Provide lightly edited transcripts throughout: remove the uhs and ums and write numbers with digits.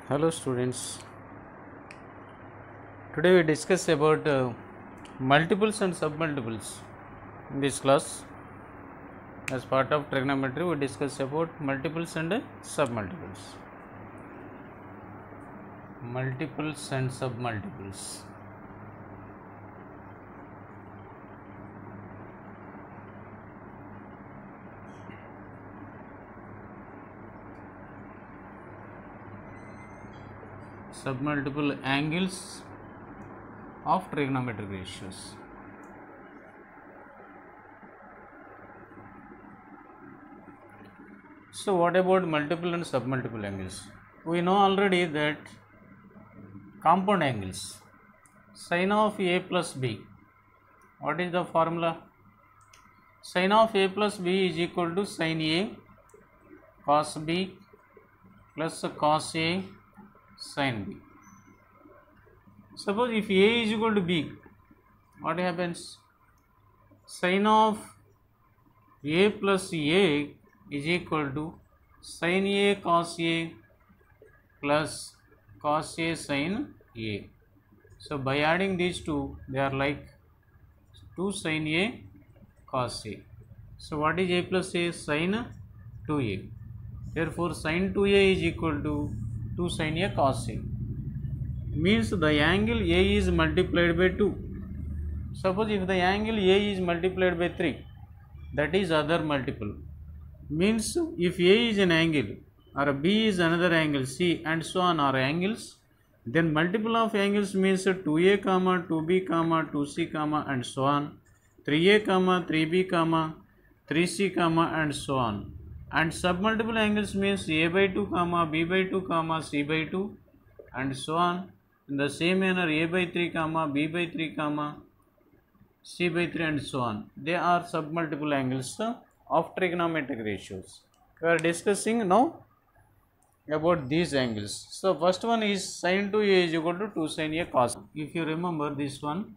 Hello students, today we discuss about multiples and submultiples. In this class, as part of trigonometry, we discuss about multiples and submultiples. Multiples and submultiples. Submultiple angles of trigonometric ratios. So what about multiple and submultiple angles? We know already that compound angles, sin of a plus b. What is the formula? Sin of a plus b is equal to sin a cos b plus cos a sin b. Suppose if a is equal to b, what happens? Sin of a plus a is equal to sin a cos a plus cos a sin a. So by adding these two, they are like 2 sin a cos a. So what is a plus a? Sin 2a. Therefore sin 2a is equal to 2 sin a cos a. Means the angle a is multiplied by 2. Suppose if the angle a is multiplied by 3, that is other multiple. Means if a is an angle or b is another angle, c and so on are angles, then multiple of angles means 2a, 2b, 2c, and so on, 3a, 3b, 3c, and so on. And submultiple angles means a by 2, b by 2, c by 2, and so on. In the same manner, a by 3, b by 3, c by 3, and so on. They are submultiple angles of trigonometric ratios. We are discussing now about these angles. So first one is sin 2a is equal to 2 sin a cos. If you remember this one,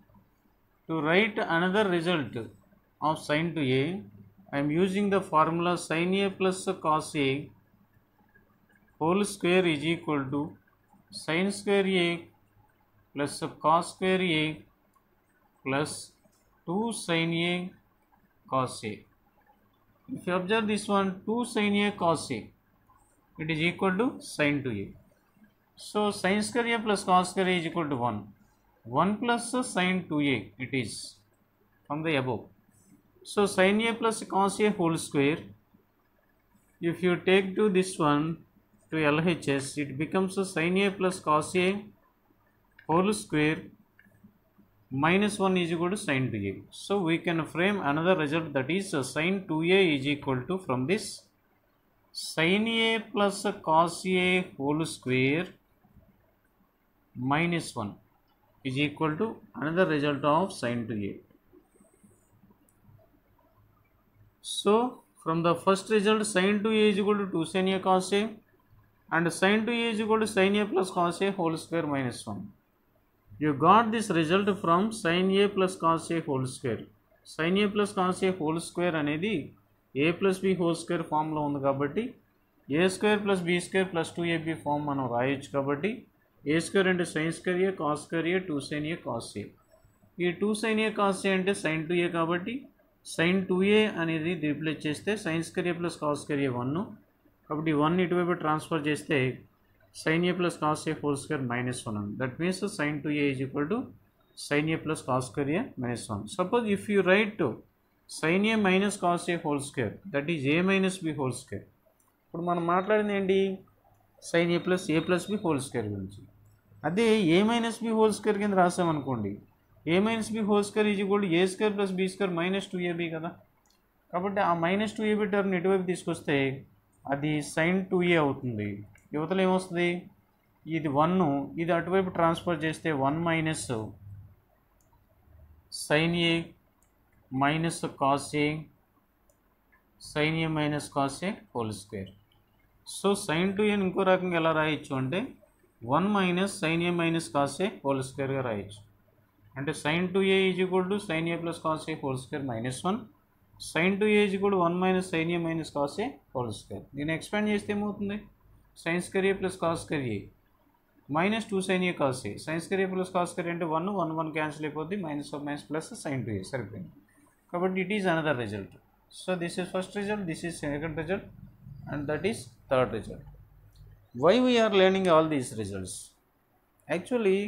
to write another result of sin 2a, I am using the formula sin a plus cos a whole square is equal to sin square a plus cos square a plus 2 sin a cos a. If you observe this one, 2 sin a cos a, it is equal to sin 2a. So sin square a plus cos square a is equal to 1. 1 plus sin 2a it is from the above. So sin a plus cos a whole square, if you take to this one to LHS, it becomes sin a plus cos a whole square minus 1 is equal to sin 2a. So we can frame another result, that is sin 2a is equal to, from this, sin a plus cos a whole square minus 1 is equal to another result of sin 2a. So from the first result, sin 2a is equal to 2 sin a cos a, and sin 2a is equal to sin a plus cos a whole square minus 1. You got this result from sin a plus cos a whole square. Sin a plus cos a whole square అనేది a plus b whole square ఫామ్లో ఉంది కాబట్టి a square plus b square plus 2ab form మనం రాయొచ్చు కాబట్టి a square అంటే sin square a cos square a 2 sin a cos a. ఈ 2 sin a cos a అంటే sin 2a కాబట్టి sin 2a అనేది రీప్లేస్ చేస్తే sin square a plus cos square a 1, కాబట్టి 1 ఇటువైపు ట్రాన్స్ఫర్ చేస్తే sin a plus cos a whole square minus 1. That means sin 2a is equal to sin a plus cos square a minus 1. Suppose if you write sin a minus cos a whole square, that is a minus b whole square. ఇప్పుడు మనం మాట్లాడింది ఏంటి? sin a plus b whole square గురించి. అదే a minus b whole square కింద రాసామనుకోండి, a minus b whole square is equal to a square plus b square minus 2ab కదా. కాబట్టి ఆ మైనస్ 2ab టర్మ్ ఇటువైపు తీసుకొస్తే అది sin 2a అవుతుంది. యువతలు ఏమొస్తుంది? ఇది 1, ఇది అటువైపు ట్రాన్స్ఫర్ చేస్తే 1 minus sin a minus cos a sin a minus cos a whole square. So sin 2a ఇంకో రకంగా ఎలా రాయొచ్చు అంటే 1 minus sin a minus cos a whole స్క్వేర్గా రాయొచ్చు. అంటే sin 2a is equal to sin a plus cos a whole square minus 1, sin 2a is equal to 1 minus sin a minus cos a whole square. దీన్ని expand చేస్తే ఏమవుతుంది? sin square a plus cos square a. minus 2 sin a cos a. Sin square a plus cos square అంటే 1 1 1 cancel అయిపోద్ది, minus of minus plus sin 2a సరిపోయింది. కాబట్టి it is another result. So this is first result, this is second result, and that is third result. Why we are learning all these results? Actually,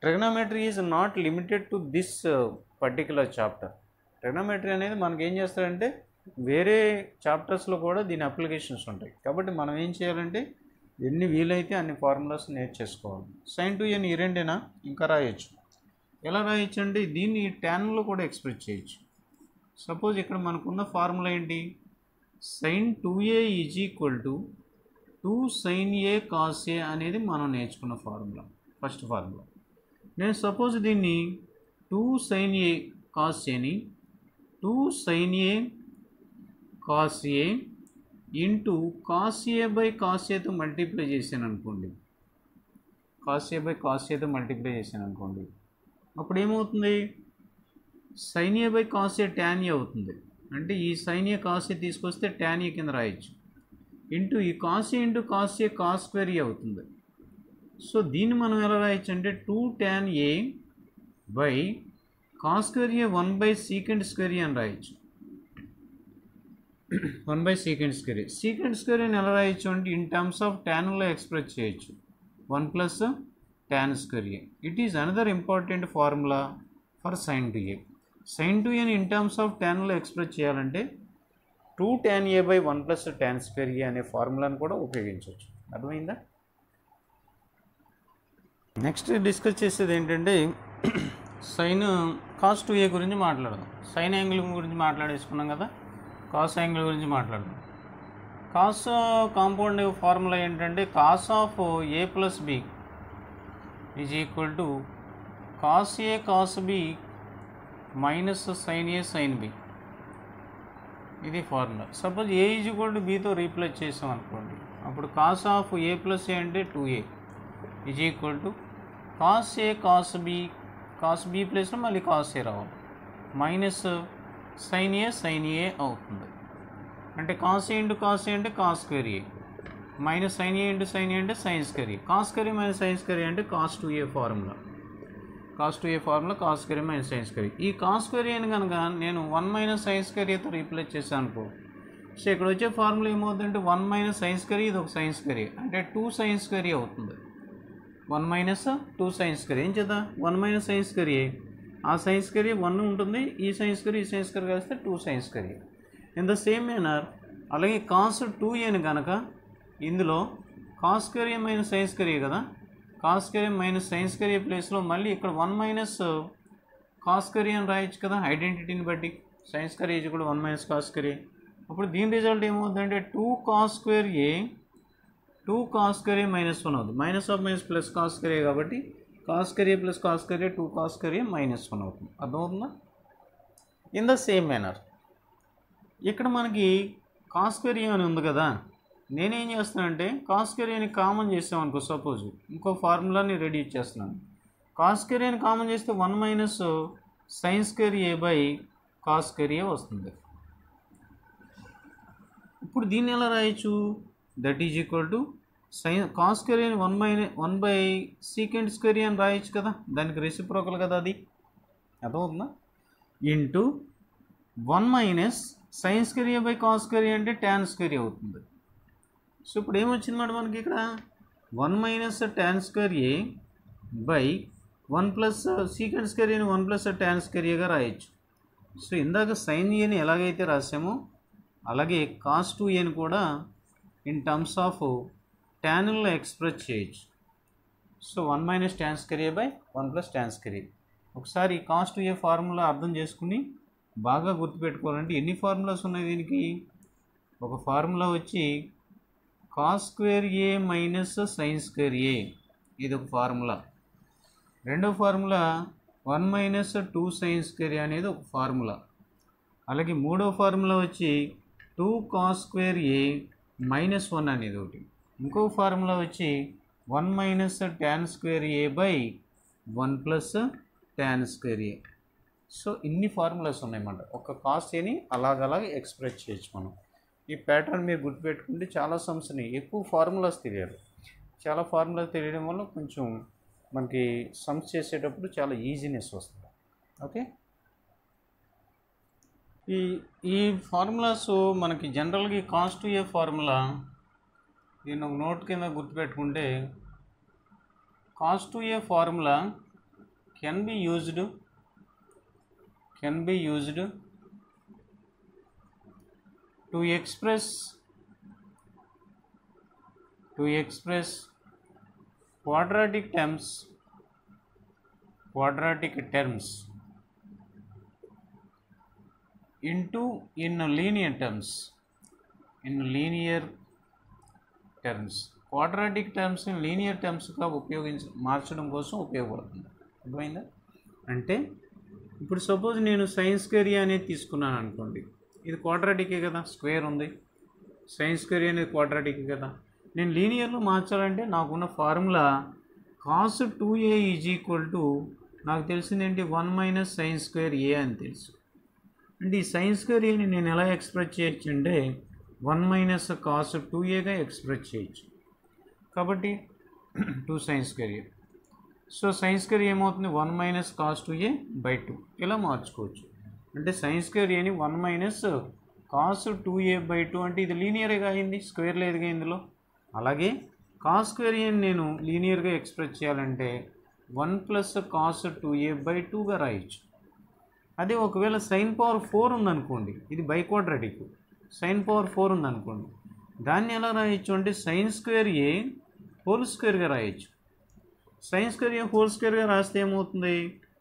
trigonometry is not limited to this particular chapter. Trigonometry అనేది మనకి ఏం చేస్తారంటే వేరే చాప్టర్స్లో కూడా దీని applications ఉంటాయి. కాబట్టి మనం ఏం చేయాలంటే ఎన్ని వీలైతే అన్ని ఫార్ములాస్ నేర్చేసుకోవాలి. sin 2a ఈ రెండేనా, ఇంకా రాయొచ్చు. ఎలా రాయొచ్చు అంటే దీన్ని ట్యాన్లో కూడా ఎక్స్ప్రెస్ చేయొచ్చు. సపోజ్ ఇక్కడ మనకున్న ఫార్ములా ఏంటి, sin 2a is equal to 2 sin a cos a అనేది మనం నేర్చుకున్న ఫార్ములా, ఫస్ట్ ఫార్ములా. నేను సపోజ్ దీన్ని 2 sin a cos aని 2 sin a cos a into cos a by cos aతో మల్టిప్లై చేశాను అనుకోండి, cos a బై cos aతో మల్టిప్లై చేశాను అనుకోండి, అప్పుడు ఏమవుతుంది, sin a by cos a tan a అవుతుంది. అంటే ఈ sin a cos a తీసుకొస్తే tan a కింద రాయొచ్చు, ఇంటూ ఈ cos a into cos a cos square a అవుతుంది. సో దీన్ని మనం ఎలా రాయొచ్చు అంటే 2 tan a by cos square a 1 by secant square a అని రాయొచ్చు. 1 by secant square a. secant square అని ఎలా రాయొచ్చు అంటే ఇన్ టర్మ్స్ ఆఫ్ ట్యాన్లో ఎక్స్ప్రెస్ చేయొచ్చు, 1 plus tan square a. It is another important formula for sin 2a. sin 2a in terms of ట్యాన్లో express చేయాలంటే 2 tan a by 1 plus tan square a అనే ఫార్ములాను కూడా ఉపయోగించవచ్చు. అర్థమైందా? నెక్స్ట్ డిస్కస్ చేసేది ఏంటంటే సైన్ కాస్ 2a గురించి మాట్లాడదాం. సైన్ యాంగిల్ గురించి మాట్లాడేసుకున్నాం కదా, కాస్ యాంగిల్ గురించి మాట్లాడదాం. కాస్ కాంపౌండ్ ఫార్ములా ఏంటంటే cos of a plus b is equal to cos a cos b minus sine a sine b. ఇది ఫార్ములా. Suppose a is equal to bతో రీప్లేస్ చేసాం అనుకోండి, అప్పుడు cos of a plus a అంటే 2a is equal to cos a cos b, cos b ప్లస్లో మళ్ళీ cos a రావాలి, మైనస్ సైన్ a అవుతుంది. అంటే cos a into cos a అంటే cos square a, minus sine a into sine a అంటే sine square a. Cos square a minus sine square a అంటే cos 2a formula, cos 2a formula cos square a minus sine square a. ఈ cos square a అని కనుక నేను 1 minus sine square aతో replace చేశాను అనుకో, so ఇక్కడ వచ్చే ఫార్ములా ఏమవుతుందంటే 1 మైనస్ సైన్ స్క్వేర్ a, ఇది ఒక సైన్ స్క్వేర్ a, అంటే 2 సైన్ స్క్వేర్ a అవుతుంది. 1 మైనస్ 2 సైన్ స్క్వేర్ ఏం చేద్దాం, 1 మైనస్ సైన్ స్క్వేర్ a, ఆ సైన్ స్క్వేర్ 1 ఉంటుంది, ఈ సైన్ స్క్వేర్ ఈ సైన్ స్క్వేర్ కలిస్తే 2 sine square. In the same manner అలాగే కాస్ 2aని కనుక ఇందులో cos square a minus sine square a కదా, cos square a minus sine square a ప్లేస్లో మళ్ళీ ఇక్కడ 1 మైనస్ కాస్ స్క్వేర్ a అని రాయొచ్చు కదా, ఐడెంటిటీని బట్టి సైన్ స్క్వేర్ a కూడా 1 మైనస్ కాస్ స్క్వేర్ a. అప్పుడు దీని రిజల్ట్ ఏమవుతుందంటే 2 cos square a 2 cos square a minus 1 అవుతుంది, minus of minus plus cos square a కాబట్టి cos square a plus cos square a 2 cos square a minus 1 అవుతుంది. అర్థమవుతుందా? In the same manner ఇక్కడ మనకి cos square a అని ఉంది కదా, నేనేం చేస్తున్నానంటే కాస్ స్క్వేర్ aని కామన్ చేసామనుకో, సపోజ్ ఇంకో ఫార్ములాని రెడీ చేస్తున్నాను. కాస్ స్క్వేర్ aని కామన్ చేస్తే 1 minus sine square a by cos square a వస్తుంది. ఇప్పుడు దీన్ని ఎలా రాయొచ్చు, that is equal to sine cos square a 1 by secant square a అని రాయొచ్చు కదా, దానికి రెసిప్రోకల్ కదా అది, అర్థమవుతుందా, into 1 minus sine square a by cos square a అంటే ట్యాన్ స్క్వేర్ a అవుతుంది. సో ఇప్పుడు ఏమొచ్చిందన్నమాట మనకి ఇక్కడ 1 minus tan square a by 1 plus secant square aని 1 ప్లస్ ట్యాన్ స్క్వేర్ aగా రాయొచ్చు. సో ఇందాక సైన్ aని ఎలాగైతే రాసామో అలాగే కాస్ 2aని కూడా ఇన్ టర్మ్స్ ఆఫ్ ట్యాన్లో ఎక్స్ప్రెస్ చేయొచ్చు. So 1 minus tan square a by 1 plus tan square a. ఒకసారి కాస్ 2a ఫార్ములా అర్థం చేసుకుని బాగా గుర్తుపెట్టుకోవాలంటే ఎన్ని ఫార్ములాస్ ఉన్నాయి దీనికి, ఒక ఫార్ములా వచ్చి cos square a minus sine square a, ఇది ఒక ఫార్ములా. రెండో formula 1 minus 2 sign square a అనేది ఒక ఫార్ములా. అలాగే మూడో ఫార్ములా వచ్చి 2 కాస్ స్క్వేర్ a మైనస్ 1 అనేది ఒకటి. ఇంకో ఫార్ములా వచ్చి 1 minus tan square a by 1 plus tan square a. So ఇన్ని ఫార్ములాస్ ఉన్నాయన్నమాట. ఒక కాస్ aని అలాగలాగే ఎక్స్ప్రెస్ చేయొచ్చు మనం. ఈ ప్యాటర్న్ మీరు గుర్తుపెట్టుకుంటే చాలా సమ్స్ని ఎక్కువ ఫార్ములాస్ తెలియాలి. చాలా ఫార్ములా తెలియడం వల్ల కొంచెం మనకి సమ్స్ చేసేటప్పుడు చాలా ఈజీనెస్ వస్తుంది. ఓకే, ఈ ఫార్ములాస్ మనకి జనరల్గా కాస్ టు ఏ ఫార్ములా దీన్ని ఒక నోట్ కింద గుర్తుపెట్టుకుంటే, cos two a formula can be used to express quadratic terms in linear terms. Quadratic terms in linear terms గా మార్చడం కోసం ఉపయోగపడుతుంది. అర్థమైందా? అంటే ఇప్పుడు సపోజ్ నేను సైన్ స్క్వేర్ అనేది తీసుకున్నాను అనుకోండి, ఇది క్వాడ్రాటికే కదా, స్క్వేర్ ఉంది, సైన్ స్క్వేర్ అనేది క్వాడ్రాటికే కదా. నేను లీనియర్లో మార్చాలంటే నాకున్న formula cos 2a is equal to, నాకు తెలిసింది ఏంటి, 1 - sin స్క్వేర్ ఏ అని తెలుసు. అంటే ఈ సైన్ స్క్వేర్ ఏని నేను ఎలా ఎక్స్ప్రెస్ చేయొచ్చు అంటే 1 - cos 2aగా ఎక్స్ప్రెస్ చేయొచ్చు. కాబట్టి 2 sin స్క్వేర్ ఏ. సో సైన్ స్క్వేర్ ఏమవుతుంది, 1 - cos 2a/2 ఇలా మార్చుకోవచ్చు. అంటే సైన్ స్క్వేర్ ఏని 1 - cos 2a/2 అంటే ఇది లీనియర్గా అయింది, స్క్వేర్ లేదుగా ఇందులో. అలాగే కాస్ స్క్వేర్ ఏని నేను లీనియర్గా ఎక్స్ప్రెస్ చేయాలంటే 1 + cos 2a/2గా రాయొచ్చు. అదే ఒకవేళ sin పవర్ 4 ఉందనుకోండి, ఇది బై క్వాడ్రాటిక్, sin పవర్ 4 ఉందనుకోండి, దాన్ని ఎలా రాయొచ్చు అంటే sin స్క్వేర్ ఏ హోల్ స్క్వేర్గా రాయొచ్చు. sin స్క్వేర్ ఏ హోల్ స్క్వేర్గా రాస్తే ఏమవుతుంది,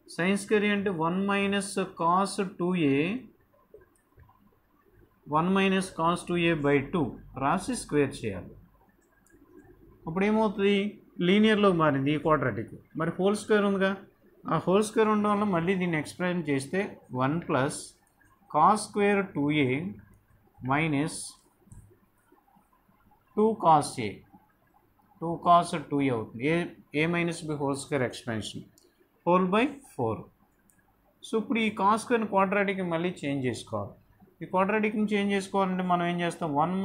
sin స్క్వేర్ అంటే 1 - cos 2a/2 రాసి స్క్వేర్ చేయాలి. అప్పుడు ఏమవుతుంది, లీనియర్లో మారింది ఈ క్వాడ్రాటిక్. మరి హోల్ స్క్వేర్ ఉందిగా, ఆ హోల్ స్క్వేర్ ఉండడం వల్ల మళ్ళీ దీన్ని ఎక్స్ప్లెయిన్ చేస్తే 1 + cos square 2a - 2 cos a, 2 cos 2a అవుతుంది. a - b whole square expansion whole by 4. So ఇప్పుడు ఈ కాస్ స్క్వేర్ క్వాడ్రాటిక్ మళ్ళీ చేంజ్ చేసుకోవాలి. ఈ క్వాడ్రాటిక్ని చేంజ్ చేసుకోవాలంటే మనం ఏం చేస్తాం, 1 -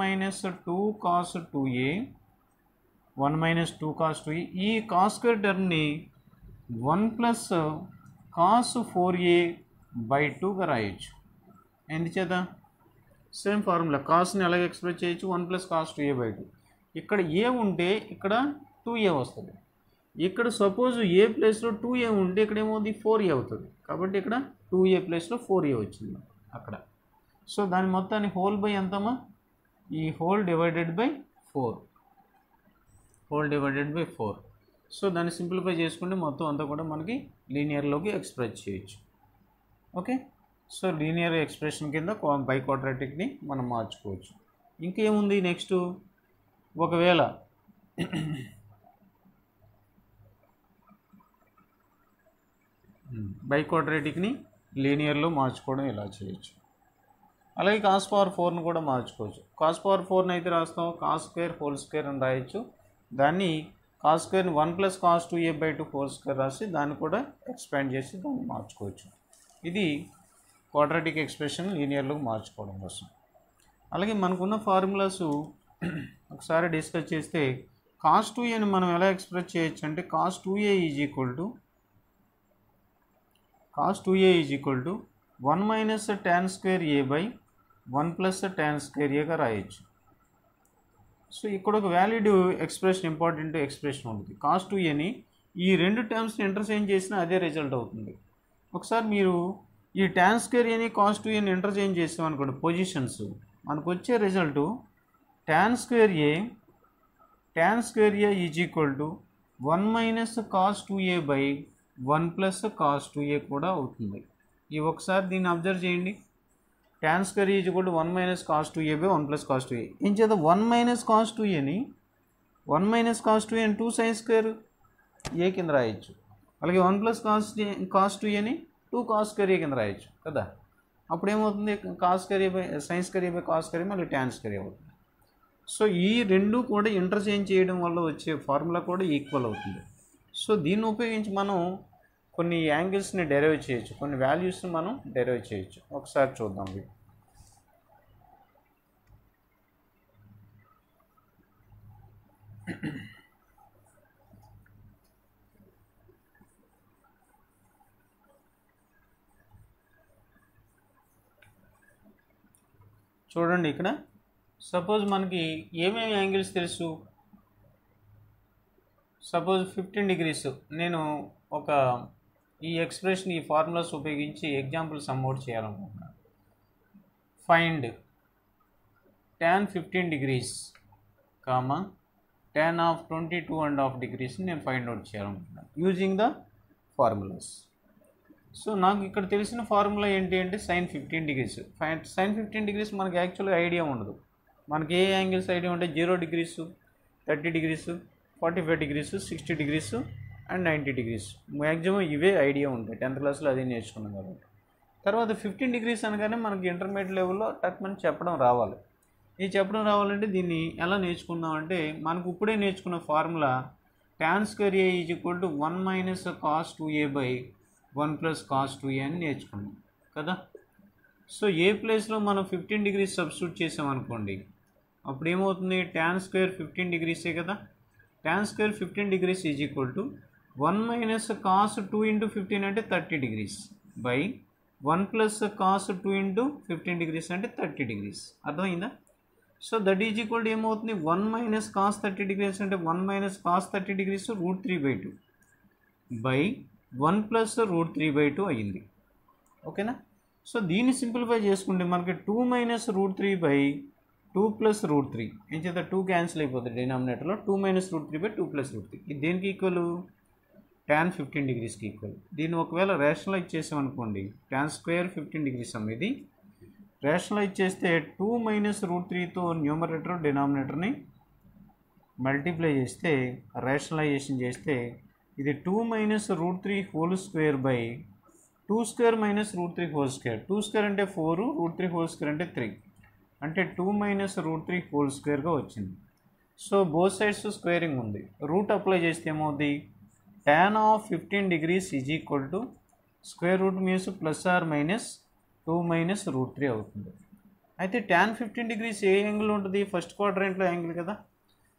2 cos 2a, 1 - 2 cos 2a, ఈ కాస్ స్క్వేర్ టర్మ్ని 1 + cos 4a/2గా రాయొచ్చు. ఎందుచేత, సేమ్ ఫార్ములా, కాస్ని ఎలాగ ఎక్స్ప్రెస్ చేయొచ్చు, 1 + cos 2a/2. ఇక్కడ ఏ ఉంటే ఇక్కడ 2a వస్తుంది. ఇక్కడ సపోజ్ ఏ ప్లేస్లో 2a ఉంటే ఇక్కడ ఏమవుతుంది, 4a అవుతుంది. కాబట్టి ఇక్కడ 2a ప్లేస్లో 4a వచ్చింది అక్కడ. సో దాని మొత్తాన్ని హోల్ బై ఎంతమ్మా, ఈ హోల్ డివైడెడ్ బై 4. సో దాన్ని సింప్లిఫై చేసుకుంటే మొత్తం అంతా కూడా మనకి లీనియర్లోకి ఎక్స్ప్రెస్ చేయొచ్చు. ఓకే, సో లీనియర్ ఎక్స్ప్రెషన్ కింద బై క్వాడ్రాటిక్ని మనం మార్చుకోవచ్చు. ఇంకేముంది నెక్స్ట్, ఒకవేళ బై క్వాడ్రాటిక్ని లీనియర్లో మార్చుకోవడం ఇలా చేయొచ్చు. అలాగే కాస్ పవర్ 4ను కూడా మార్చుకోవచ్చు. కాస్ పవర్ 4ని అయితే రాస్తాం కాస్ స్క్వేర్ హోల్ స్క్వేర్ అని రాయొచ్చు. దాన్ని కాస్ స్క్వేర్ని 1 + cos 2a/2 హోల్ స్క్వేర్ రాసి దాన్ని కూడా ఎక్స్పాండ్ చేసి దాన్ని మార్చుకోవచ్చు. ఇది క్వాడ్రాటిక్ ఎక్స్ప్రెషన్ లీనియర్లో మార్చుకోవడం కోసం. అలాగే మనకున్న ఫార్ములాస్ ఒకసారి డిస్కస్ చేస్తే, కాస్ 2aని మనం ఎలా ఎక్స్ప్రెస్ చేయొచ్చు అంటే cos 2a is equal to 1 - tan square a/1 + tan square aగా రాయొచ్చు. సో ఇక్కడ ఒక వ్యాలిడ్ ఎక్స్ప్రెషన్, ఇంపార్టెంట్ ఎక్స్ప్రెషన్ ఉంటుంది. cos 2aని ఈ రెండు టర్మ్స్ని ఇంటర్చేంజ్ చేసినా అదే రిజల్ట్ అవుతుంది. ఒకసారి మీరు ఈ tan స్క్వేర్ aని cos 2aని ఇంటర్చేంజ్ చేస్తాం అనుకోండి, పొజిషన్స్, మనకు వచ్చే result tan square a is equal to 1 - cos 2a/1 + cos 2a కూడా అవుతుంది. ఈ ఒకసారి దీన్ని అబ్జర్వ్ చేయండి. tan square is equal to 1 - cos 2a/1 + cos 2a. ఏం చేద్దా, 1 - cos 2aని 1 - cos 2a అని 2 sin స్క్వేర్ a కింద రాయొచ్చు. అలాగే 1 + cos 2aని 2 cos స్క్వేర్ a కింద రాయొచ్చు కదా. అప్పుడు ఏమవుతుంది, cos square sin square a/cos square మళ్ళీ tan స్క్వేర్ అవుతుంది. సో ఈ రెండు కూడా ఇంటర్చేంజ్ చేయడం వల్ల వచ్చే ఫార్ములా కూడా ఈక్వల్ అవుతుంది. సో దీన్ని ఉపయోగించి మనం కొన్ని యాంగిల్స్ని డెరైవ్ చేయొచ్చు, కొన్ని వాల్యూస్ని మనం డెరైవ్ చేయొచ్చు. ఒకసారి చూద్దాం. చూడండి ఇక్కడ సపోజ్ మనకి ఏమేమి యాంగిల్స్ తెలుసు. సపోజ్ 15 degrees నేను ఒక ఈ ఎక్స్ప్రెషన్ ఈ ఫార్ములాస్ ఉపయోగించి ఎగ్జాంపుల్ సమ్ అవుట్ చేయాలనుకుంటున్నాను. Find tan 15 degrees comma tan of 22.5 degrees నేను ఫైండ్ అవుట్ చేయాలనుకుంటున్నాను యూజింగ్ ద ఫార్ములాస్. సో నాకు ఇక్కడ తెలిసిన ఫార్ములా ఏంటి అంటే sin 15 degrees. sin 15 degrees మనకి యాక్చువల్గా ఐడియా ఉండదు. మనకి ఏ యాంగిల్స్ ఐడియా ఉంటాయి? 0 degrees, 30 degrees, 45 degrees, 60 degrees and 90 degrees. Maximum ఇవే ఐడియా ఉంటాయి. 10th క్లాస్లో అదే నేర్చుకున్నాం కాబట్టి. తర్వాత 15 degrees అనగానే మనకి ఇంటర్మీడియట్ లెవెల్లో టక్మని చెప్పడం రావాలి. ఈ చెప్పడం రావాలంటే దీన్ని ఎలా నేర్చుకుందాం అంటే మనకు ఇప్పుడే నేర్చుకున్న formula tan square A is equal to 1 minus cos 2A by 1 plus cos 2A అని నేర్చుకున్నాం కదా. సో ఏ ప్లేస్లో మనం 15 degrees సబ్స్టిట్యూట్ చేసామనుకోండి, అప్పుడు ఏమవుతుంది? tan square 15 degrees కదా. tan square 15 degrees is equal to 1 minus cos 2 into 15 అంటే 30 degrees by 1 plus cos 2 into 15 degrees అంటే 30 degrees. అర్థమైందా? So that is equal to ఏమవుతుంది? 1 minus cos 30 degrees అంటే 1 minus cos 30 degrees √3/2 by 1 plus √3/2 అయ్యింది. ఓకేనా? So దీన్ని simplify చేసుకుంటే మనకి 2 minus √3/2 plus √3 ఏం చేద్దాం? 2 క్యాన్సిల్ అయిపోతుంది డినామినేటర్లో. 2 minus √3/2 plus √3 ఇది దేనికి ఈక్వల్? tan 15 degreesకి equal. దీన్ని ఒకవేళ రేషనలైజ్ చేసామనుకోండి, tan square 15 degrees ఇది రేషనలైజ్ చేస్తే 2 minus √3తో న్యూమరేటర్ డినామినేటర్ని మల్టిప్లై చేస్తే రేషనలైజేషన్ చేస్తే ఇది 2 minus √3 whole square by 2 square minus √3 whole square. 2 square అంటే 4, √3 whole square అంటే 3, అంటే 2 minus √3 whole squareగా వచ్చింది. సో బోత్ సైడ్స్ స్క్వేరింగ్ ఉంది. రూట్ అప్లై చేస్తే ఏమవుతుంది? tan of 15 degrees is equal to square root means plus or minus 2 minus √3 అవుతుంది. అయితే tan 15 degrees ఏ యాంగిల్ ఉంటుంది? ఫస్ట్ క్వాడ్రంట్లో యాంగిల్ కదా.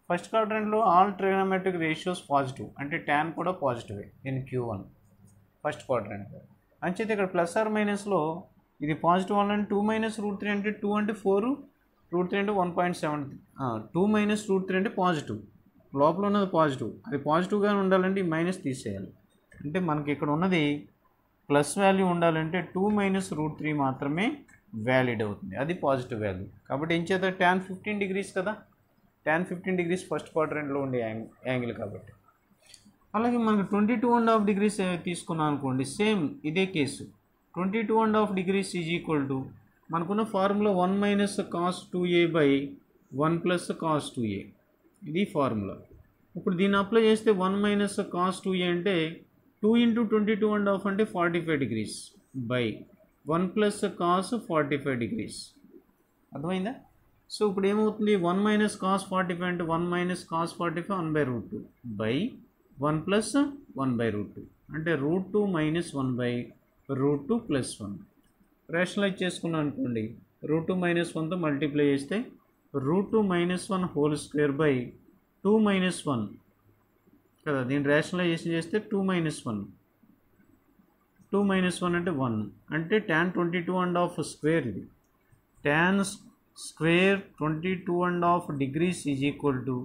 ఫస్ట్ క్వాడ్రంట్లో ఆల్ ట్రిగోనోమెట్రిక్ రేషియోస్ పాజిటివ్, అంటే tan కూడా పాజిటివే ఇన్ Q1 ఫస్ట్ క్వాడ్రంట్లో. అంచేత ఇక్కడ ప్లస్ ఆర్ మైనస్లో ఇది పాజిటివ్ వల్ల 2 minus √3 అంటే 2 అంటే 4, √3 అంటే 1.7. 2 minus √3 అంటే పాజిటివ్, లోపల ఉన్నది పాజిటివ్. అది పాజిటివ్గా ఉండాలంటే ఈ మైనస్ తీసేయాలి. అంటే మనకి ఇక్కడ ఉన్నది ప్లస్ వాల్యూ ఉండాలంటే 2 minus √3 మాత్రమే వ్యాలిడ్ అవుతుంది, అది పాజిటివ్ వాల్యూ. కాబట్టి ఏం చేద్దాం? tan 15 degrees కదా. tan 15 degrees ఫస్ట్ క్వాడ్రంట్లో ఉండే యాంగిల్ కాబట్టి. అలాగే మనకి 22.5 degrees తీసుకున్నాం అనుకోండి, సేమ్ ఇదే case. 22.5 degrees is equal to మనకున్న formula 1 minus cos 2A by 1 plus cos 2A. ఇది ఫార్ములా. ఇప్పుడు దీన్ని అప్లై చేస్తే 1 minus cos 2A అంటే 2 into 22.5 అంటే 45 degrees by 1 plus cos 45 degrees. అర్థమైందా? సో ఇప్పుడు ఏమవుతుంది? 1 minus cos 45 అంటే 1 minus cos 45 1/√2 by 1 plus 1/√2 అంటే √2 minus 1/√2 plus 1. రేషనలైజ్ చేసుకున్నాం అనుకోండి, √2 minus 1తో మల్టిప్లై చేస్తే √2 minus 1 whole square by 2 minus 1 కదా. దీన్ని రేషనలైజేషన్ చేస్తే 2 minus 1. 2 minus 1 అంటే 1, అంటే tan 22.5 స్క్వేర్. ఇది tan square 22.5 degrees is equal to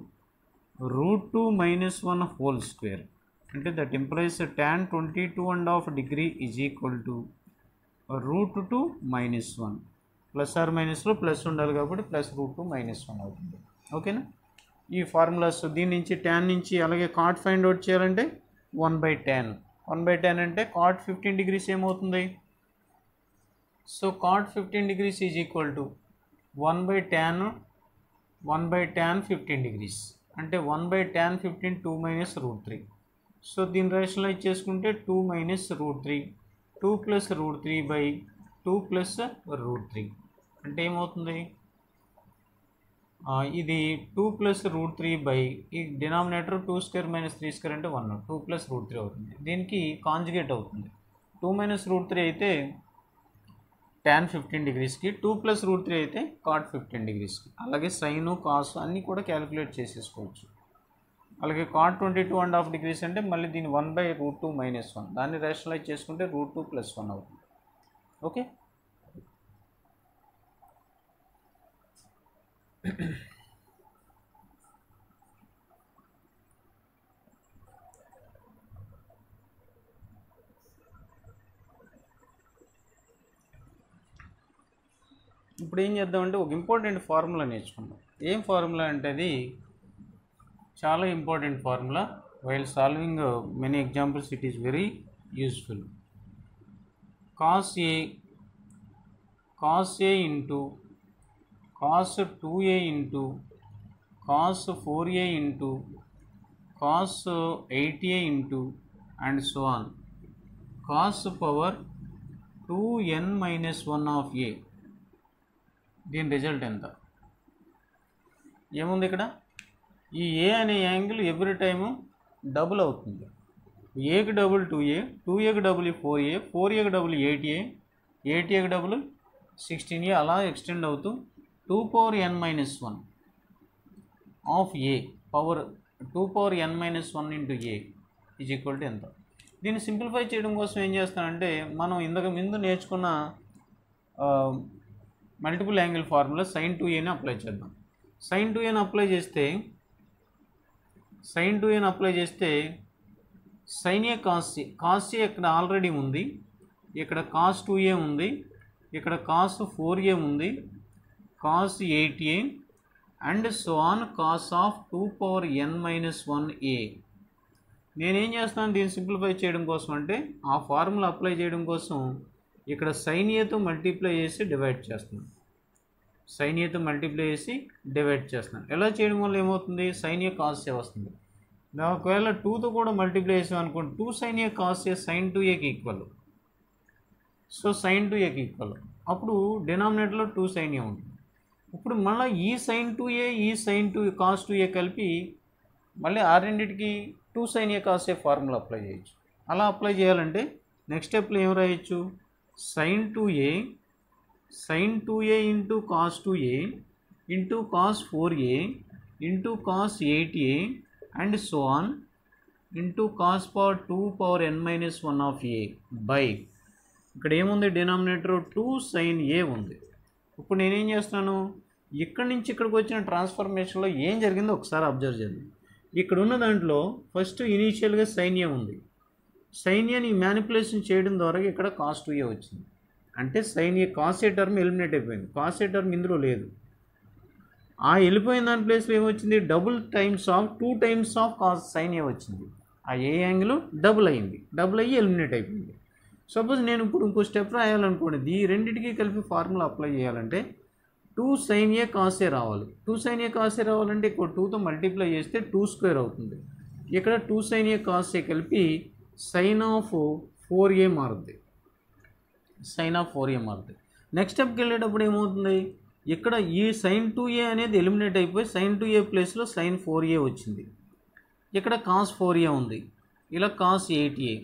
√2 minus 1 whole square. అంటే that implies tan 22.5 degree is equal to √2 minus 1. Plus or మైనస్లో plus ఉండాలి కాబట్టి ప్లస్ √2 minus 1 అవుతుంది. ఓకేనా? ఈ ఫార్ములాస్ దీని నుంచి tan నుంచి అలాగే cot ఫైండ్ అవుట్ చేయాలంటే 1/tan. 1/tan అంటే cot 15 degrees ఏమవుతుంది? So cot 15 degrees is equal to 1/tan 15 degrees అంటే 1/tan 15 2 minus √3. సో దీన్ని రేషనలైజ్ చేసుకుంటే 2 minus √3, 2 plus √3 by 2 plus √3 అంటే ఏమవుతుంది? ఇది 2 plus √3 by ఈ డినామినేటర్ 2 square minus 3 square అంటే 1, 2 plus √3 అవుతుంది. దీనికి కాంజుగేట్ అవుతుంది. 2 minus √3 అయితే tan 15 degreesకి, 2 plus √3 అయితే cot 15 degreesకి. అలాగే సైన్ కాస్ అన్నీ కూడా క్యాలిక్యులేట్ చేసేసుకోవచ్చు. అలాగే cot 22.5 degrees అంటే మళ్ళీ దీని 1/√2 minus 1, దాన్ని రేషనలైజ్ చేసుకుంటే √2 plus 1 అవుతుంది. ఓకే. ఇప్పుడు ఏం చేద్దామంటే ఒక ఇంపార్టెంట్ ఫార్ములా నేర్చుకుందాం. ఏం ఫార్ములా అంటే అది చాలా important formula. While solving many examples it is very useful. cos A into cos 2A into cos 4A into cos 8A into and so on, cos power 2n minus 1 of A. దీని result ఎంత? ఏముంది ఇక్కడ? ఈ ఏ అనే angle every time double అవుతుంది. ఏకి double 2A, 2Aకి double 4A, 4Aకి డబుల్ 8A, 8Aకి డబుల్ 16A, అలా ఎక్స్టెండ్ అవుతూ 2 power n minus 1 of A power 2 power n minus 1 into A is equal to ఎంత? దీన్ని సింప్లిఫై చేయడం కోసం ఏం చేస్తానంటే మనం ఇంతకు ముందు నేర్చుకున్న మల్టిపుల్ యాంగిల్ ఫార్ములా sin 2Aని అప్లై చేద్దాం. sin 2Aని అప్లై చేస్తే sin A cos A ఇక్కడ ఆల్రెడీ ఉంది, ఇక్కడ cos 2A ఉంది, ఇక్కడ cos 4A ఉంది, cos 8A and so on cos of 2 power n minus 1A. నేనేం చేస్తాను దీన్ని సింప్లిఫై చేయడం కోసం అంటే ఆ ఫార్ములా అప్లై చేయడం కోసం ఇక్కడ sin Aతో మల్టిప్లై చేసి డివైడ్ చేస్తున్నాను. sin Aతో మల్టిప్లై చేసి డివైడ్ చేస్తున్నాను. ఎలా చేయడం వల్ల ఏమవుతుంది? sin A cos A వస్తుంది. ఒకవేళ 2తో కూడా మల్టిప్లై చేసాం అనుకోండి, 2 sin A cos A sin 2Aకి ఈక్వల్. సో sin 2Aకి ఈక్వల్. అప్పుడు డినామినేటర్లో 2 sin A ఉంటుంది. ఇప్పుడు మళ్ళీ ఈ sin 2A ఈ sin 2 cos 2A కలిపి మళ్ళీ ఆ రెండింటికి 2 sin A cos A formula apply చేయొచ్చు. అలా అప్లై చేయాలంటే నెక్స్ట్ స్టెప్లో ఏం రాయొచ్చు? sin 2A into cos 2A into cos 4A into cos 8A and so on into cos power 2 power n minus 1 of A by ఇక్కడ ఏముంది? Denominator 2 sin A ఉంది. ఇప్పుడు నేనేం చేస్తున్నాను? ఇక్కడి నుంచి ఇక్కడికి వచ్చిన ట్రాన్స్ఫర్మేషన్లో ఏం జరిగిందో ఒకసారి అబ్జర్వ్ చేద్దాం. ఇక్కడ ఉన్న దాంట్లో ఫస్ట్ ఇనీషియల్గా sin A ఉంది. sin Aని మ్యానిపులేషన్ చేయడం ద్వారా ఇక్కడ cos 2A వచ్చింది. అంటే sin A cos A term eliminate అయిపోయింది. cos A టర్మ్ ఇందులో లేదు. ఆ వెళ్ళిపోయిన దాని ప్లేస్లో ఏమొచ్చింది? Double times of 2 times of cos sin A వచ్చింది. ఆ ఏ యాంగిల్ డబుల్ అయ్యింది, డబుల్ అయ్యి ఎలిమినేట్ అయిపోయింది. సపోజ్ నేను ఇప్పుడు ఇంకో స్టెప్ రాయాలనుకోండి, ఈ రెండింటికి కలిపి ఫార్ములా అప్లై చేయాలంటే 2 sin A cos A రావాలి. 2 sin A cos A రావాలంటే ఇక్కడ 2తో మల్టిప్లై చేస్తే 2 square అవుతుంది. ఇక్కడ 2 sin A cos A కలిపి sin ఆఫ్ 4A మారుద్ది. sin ఆఫ్ 4A మారుద్ది. నెక్స్ట్ స్టెప్కి వెళ్ళేటప్పుడు ఏమవుతుంది? ఇక్కడ ఈ sin 2A అనేది ఎలిమినేట్ అయిపోయి sin 2A ప్లేస్లో sin 4A వచ్చింది. ఇక్కడ cos 4A ఉంది, ఇలా cos 8A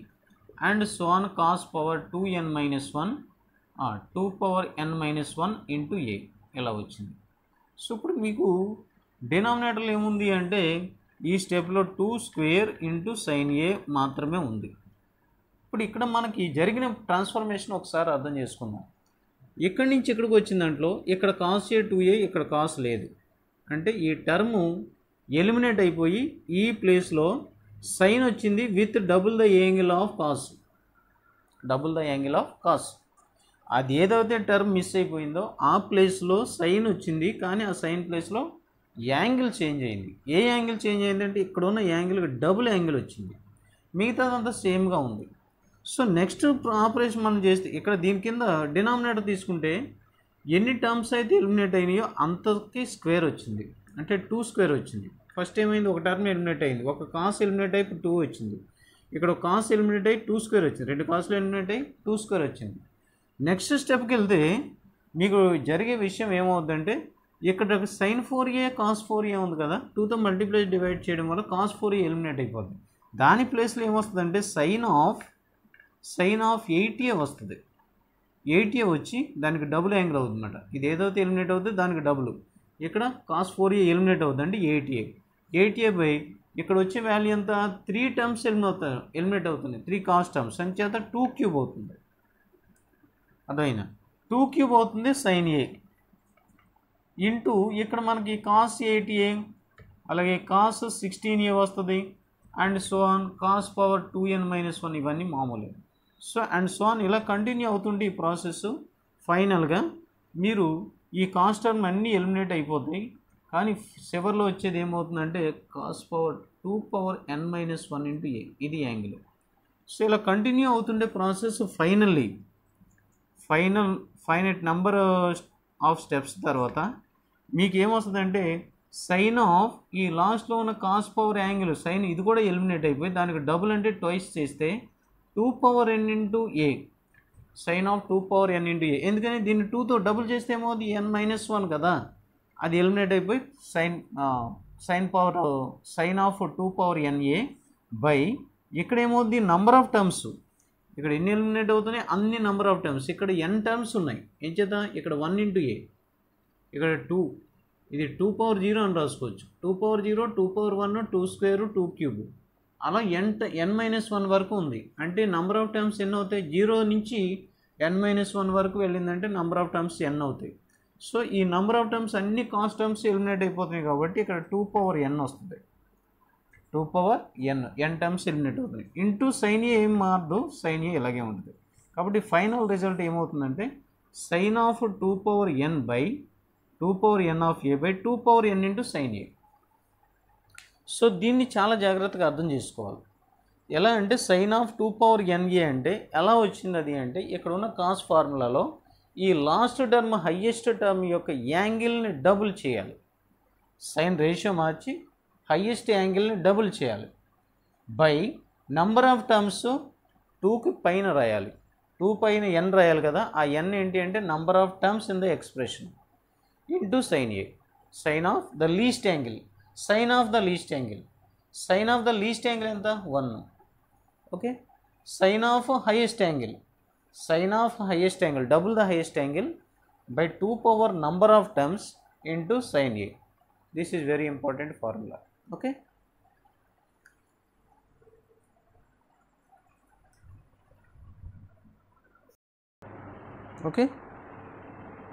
and so on cos power 2n minus 1 2 power n minus 1 into A ఇలా వచ్చింది. సో ఇప్పుడు మీకు డినామినేటర్లో ఏముంది అంటే ఈ స్టెప్లో 2 square ఇంటూ sin A మాత్రమే ఉంది. ఇప్పుడు ఇక్కడ మనకి జరిగిన ట్రాన్స్ఫర్మేషన్ ఒకసారి అర్థం చేసుకుందాం. ఇక్కడి నుంచి ఇక్కడికి వచ్చిన దాంట్లో ఇక్కడ cos A 2A ఇక్కడ cos లేదు, అంటే ఈ టర్ము ఎలిమినేట్ అయిపోయి ఈ ప్లేస్లో సైన్ వచ్చింది with double the angle of cos. అది ఏదైతే టర్మ్ మిస్ అయిపోయిందో ఆ ప్లేస్లో సైన్ వచ్చింది, కానీ ఆ సైన్ ప్లేస్లో యాంగిల్ చేంజ్ అయింది. ఏ యాంగిల్ చేంజ్ అయిందంటే ఇక్కడ ఉన్న యాంగిల్కి డబుల్ యాంగిల్ వచ్చింది, మిగతాదంతా సేమ్గా ఉంది. సో నెక్స్ట్ ఆపరేషన్ మనం చేస్తే ఇక్కడ దీని కింద డినామినేటర్ తీసుకుంటే ఎన్ని టర్మ్స్ అయితే ఎలిమినేట్ అయినాయో అంతకి స్క్వేర్ వచ్చింది, అంటే 2 square వచ్చింది. ఫస్ట్ ఏమైంది? ఒక టర్మ్ ఎలిమినేట్ అయింది, ఒక కాస్ ఎలిమినేట్ అయ్యి 2 వచ్చింది. ఇక్కడ ఒక కాస్ ఎలిమినేట్ అయ్యి 2 square వచ్చింది, 2 కాస్లు ఎలిమినేట్ అయ్యి 2 square వచ్చింది. నెక్స్ట్ స్టెప్కి వెళ్తే మీకు జరిగే విషయం ఏమవుతుందంటే ఇక్కడ sin 4A cos 4A ఉంది కదా, 2తో మల్టిప్లై డివైడ్ చేయడం వల్ల cos 4A ఎలిమినేట్ అయిపోతుంది. దాని ప్లేస్లో ఏమొస్తుందంటే సైన్ ఆఫ్ 8A వస్తుంది. 8A వచ్చి దానికి డబుల్ యాంగిల్ అవుతుంది అన్నమాట. ఇది ఏదైతే ఎలిమినేట్ అవుతుంది దానికి డబుల్, ఇక్కడ cos 4A ఎలిమినేట్ అవుతుంది అంటే 8A బై ఇక్కడ వచ్చే వాల్యూ ఎంత? 3 టర్మ్స్ ఎలిమినేట్ అవుతుంది, 3 cos టర్మ్స్ సంచేత 2 cube అవుతుంది. అదైనా 2 cube అవుతుంది sin A. ఇంటూ ఇక్కడ మనకి కాస్ 8a అలాగే కాస్ 16a వస్తుంది and so on cos power 2n - 1 ఇవన్నీ మామూలే. సో అండ్ సో ఆన్ ఇలా కంటిన్యూ అవుతుంటే ఈ ప్రాసెస్ ఫైనల్గా మీరు ఈ కాస్ టర్మ్ అన్నీ ఎలిమినేట్ అయిపోతాయి. కానీ చివరిలో వచ్చేది ఏమవుతుందంటే కాస్ పవర్ 2n - 1 × a ఇది యాంగిల్. సో ఇలా కంటిన్యూ అవుతుండే process finite number of steps తర్వాత మీకు ఏమొస్తుందంటే సైన్ ఆఫ్ ఈ లాస్ట్లో ఉన్న కాస్ పవర్ యాంగిల్ సైన్ ఇది కూడా ఎలిమినేట్ అయిపోయి దానికి డబుల్ అంటే ట్వైస్ చేస్తే 2n × a sign of 2n × a. ఎందుకని దీన్ని 2తో డబుల్ చేస్తే ఏమవుతుంది n - 1 కదా, అది ఎలిమినేట్ అయిపోయి sign of 2n a by ఇక్కడ ఏమవుతుంది నంబర్ ఆఫ్ టర్మ్స్ ఇక్కడ ఎన్ని ఎలిమినేట్ అవుతున్నాయి అన్ని నెంబర్ ఆఫ్ టర్మ్స్ ఇక్కడ n టర్మ్స్ ఉన్నాయి. ఏం చేద్దా ఇక్కడ 1 × a ఇక్కడ 2 ఇది 2^0 అని రాసుకోవచ్చు. 2^0 2^1 2² 2³ అలా n - 1 వరకు ఉంది. అంటే నెంబర్ ఆఫ్ టర్మ్స్ ఎన్ని అవుతాయి 0 నుంచి n - 1 వరకు వెళ్ళిందంటే నెంబర్ ఆఫ్ టర్మ్స్ n అవుతాయి. సో ఈ నెంబర్ ఆఫ్ టర్మ్స్ అన్ని కాస్ట్ టర్మ్స్ ఎలిమినేట్ అయిపోతున్నాయి కాబట్టి ఇక్కడ 2n వస్తుంది. 2n n టర్మ్స్ ఎలిమినేట్ అవుతుంది. ఇంటూ సైన్ ఏ ఏం మారదు, సైన్ ఏ ఇలాగే ఉంటుంది. కాబట్టి ఫైనల్ రిజల్ట్ ఏమవుతుందంటే sine of 2n by 2n of a by 2n × sine A. So దీన్ని చాలా జాగ్రత్తగా అర్థం చేసుకోవాలి. ఎలా అంటే సైన్ ఆఫ్ 2n a అంటే ఎలా వచ్చింది అది అంటే ఇక్కడ ఉన్న కాస్ ఫార్ములాలో ఈ లాస్ట్ టర్మ్ హయ్యెస్ట్ టర్మ్ యొక్క యాంగిల్ని డబుల్ చేయాలి. సైన్ రేషియో మార్చి హయ్యెస్ట్ యాంగిల్ని డబుల్ చేయాలి బై నంబర్ ఆఫ్ టర్మ్స్ 2కి పైన రాయాలి. 2 పైన n రాయాలి కదా, ఆ n ఏంటి అంటే number of terms in the expression into sine A. Sine of the least angle sine of the least angle ఎంత 1. Okay, sine of highest angle double the highest angle by 2 power number of terms into sine A. This is very important formula. Okay,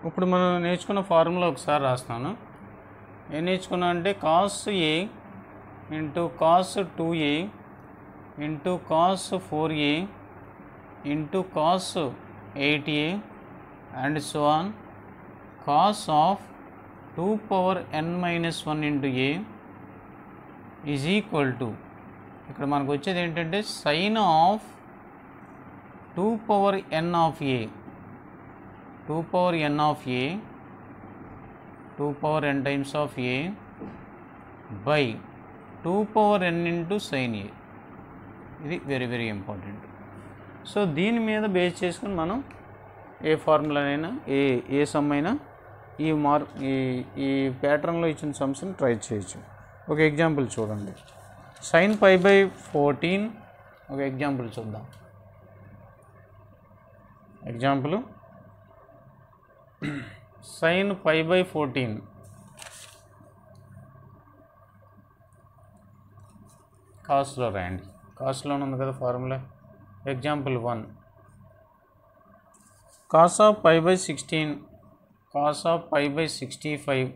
ఇప్పుడు మనం నేర్చుకున్న formula ఒకసారి రాస్తాను. ఏం నేర్చుకున్నా అంటే cos A into cos 2a into cos 4a into cos 8a and so on cos of 2n - 1 × a is equal to ఇక్కడ మనకు వచ్చేది ఏంటంటే sine of 2n of a 2n times of a by 2n × sin a. ఇది very very important. So దీని మీద base చేసుకుని మనం ఏ ఫార్ములానైనా ఏ some అయినా ఈ ప్యాటర్న్లో ఇచ్చిన సమ్స్ని ట్రై చేయొచ్చు. ఒక ఎగ్జాంపుల్ చూడండి. sin π/14 ఒక ఎగ్జాంపుల్ చూద్దాం. ఎగ్జాంపుల్ sin π/14 కాస్ట్లో రాయండి. కాస్ట్లోనే ఉంది కదా formula. Example 1 cos of π/16 cos of π/65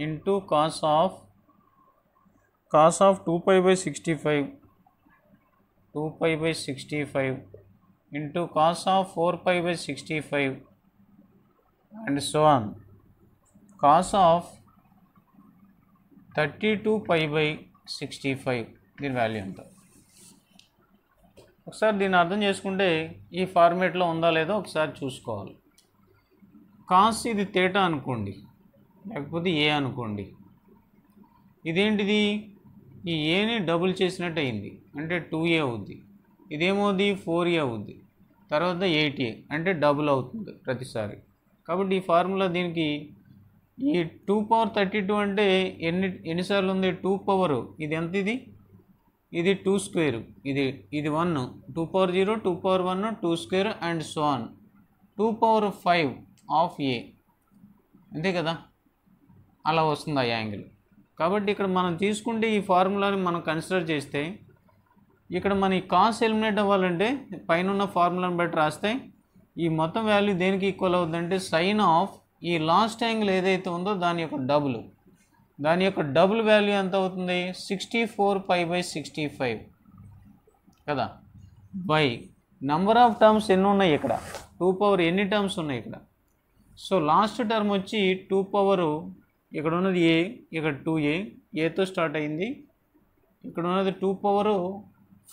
into cos of 2π/65 into cos of 4π/65 and so on cos of 32π/65 దీని వాల్యూ ఎంత. ఒకసారి దీన్ని అర్థం చేసుకుంటే ఈ ఫార్మేట్లో ఉందా లేదో ఒకసారి చూసుకోవాలి. కాస్ ఇది తేటా అనుకోండి, లేకపోతే ఏ అనుకోండి. ఇదేంటిది ఈ ఏని డబుల్ చేసినట్టు అయింది అంటే 2a అవుద్ది. ఇదేమవుద్ది 4a అవుద్ది. తర్వాత 8a అంటే డబుల్ అవుతుంది ప్రతిసారి. కాబట్టి ఈ ఫార్ములా దీనికి ఈ 2^32 అంటే ఎన్నిసార్లు ఉంది 2 పవర్ ఇది ఎంత ఇది 2² ఇది 1 2^0 2^1 2² and so on 2^5 of a అంతే కదా, అలా వస్తుంది ఆ యాంగిల్. కాబట్టి ఇక్కడ మనం తీసుకుంటే ఈ ఫార్ములాని మనం కన్సిడర్ చేస్తే ఇక్కడ మన ఈ కాస్ ఎలిమినేట్ అవ్వాలంటే పైన ఉన్న ఫార్ములాని బట్టి రాస్తే ఈ మొత్తం వాల్యూ దేనికి ఈక్వల్ అవుతుందంటే సైన్ ఆఫ్ ఈ లాస్ట్ యాంగిల్ ఏదైతే ఉందో దాని యొక్క డబుల్ వాల్యూ ఎంత అవుతుంది 64π/65 కదా, బై నెంబర్ ఆఫ్ టర్మ్స్ ఎన్ని ఉన్నాయి ఇక్కడ 2 పవర్ ఎన్ని టర్మ్స్ ఉన్నాయి ఇక్కడ. సో లాస్ట్ టర్మ్ వచ్చి 2 పవర్, ఇక్కడ ఉన్నది ఏ, ఇక్కడ 2a, ఏతో స్టార్ట్ అయింది, ఇక్కడ ఉన్నది 2 పవర్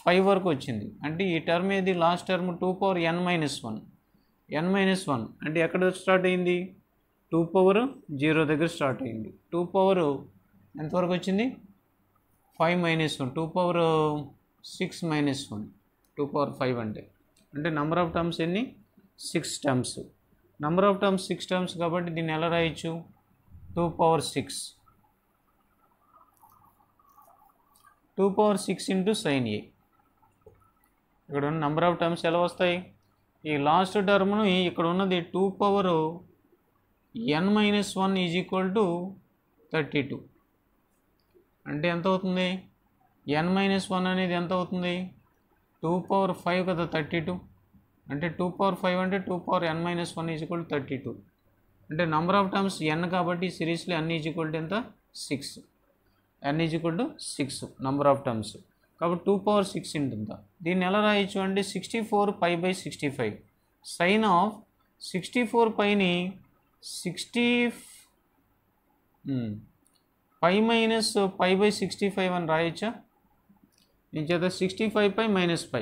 5 వరకు వచ్చింది. అంటే ఈ టర్మ్ ఏది లాస్ట్ టర్మ్ 2 పవర్ n-1 అంటే ఎక్కడ స్టార్ట్ అయింది 2 పవర్ 0 దగ్గర స్టార్ట్ అయింది. 2 పవర్ ఎంతవరకు వచ్చింది 5-1, 2 పవర్ 6-1, 2 పవర్ 5 అంటే నెంబర్ ఆఫ్ టర్మ్స్ ఎన్ని 6 terms. Number of terms 6 terms కాబట్టి దీన్ని ఎలా రాయొచ్చు 2 పవర్ 6 ఇంటూ sin a. ఇక్కడ ఉన్న నెంబర్ ఆఫ్ టర్మ్స్ ఎలా వస్తాయి, ఈ లాస్ట్ టర్మ్ను ఇక్కడ ఉన్నది 2 power n-1 is equal to 32. అంటే ఎంత అవుతుంది n-1 అనేది ఎంత అవుతుంది 2 పవర్ 5 కదా 32. అంటే 2 పవర్ 5 అంటే 2 power n-1 is equal to 32. అంటే నెంబర్ ఆఫ్ టర్మ్స్ n కాబట్టి సిరీస్లో n ఈజ్ ఈక్వల్ టు ఎంత 6. n is equal to 6 number of terms కాబట్టి 2 పవర్ 6 ఉంటుందా. దీన్ని ఎలా రాయొచ్చు అంటే 64π/65 సైన్ ఆఫ్ 64πని 60π-π/65 అని రాయొచ్చా. నేను చేత 65π-π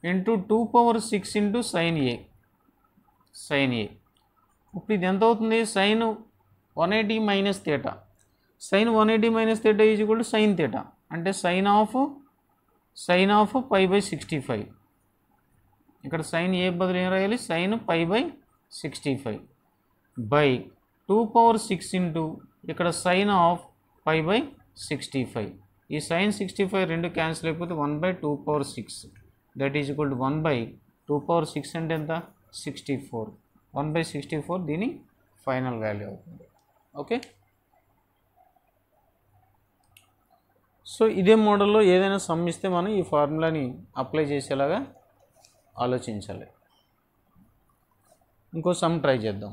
into 2 power 6 into sin a. ఇప్పుడు ఇది ఎంత అవుతుంది sin 180 minus theta. sin 180 minus theta is equal to sin theta. అంటే సైన్ ఆఫ్ π/65. ఇక్కడ sin a బదులు ఏం రాయాలి sin π/65 బై 2 పవర్ 6 ఇంటూ ఇక్కడ sin ఆఫ్ π/65. ఈ sin 65 రెండు క్యాన్సిల్ అయిపోతే 1/2 power 6 that is equal to 1/2 power 6 అంటే ఎంత 64. 1/64 దీని ఫైనల్ వాల్యూ అవుతుంది. ఓకే, సో ఇదే మోడల్లో ఏదైనా సమ్ ఇస్తే మనం ఈ ఫార్ములాని అప్లై చేసేలాగా ఆలోచించాలి. ఇంకో సమ్ ట్రై చేద్దాం.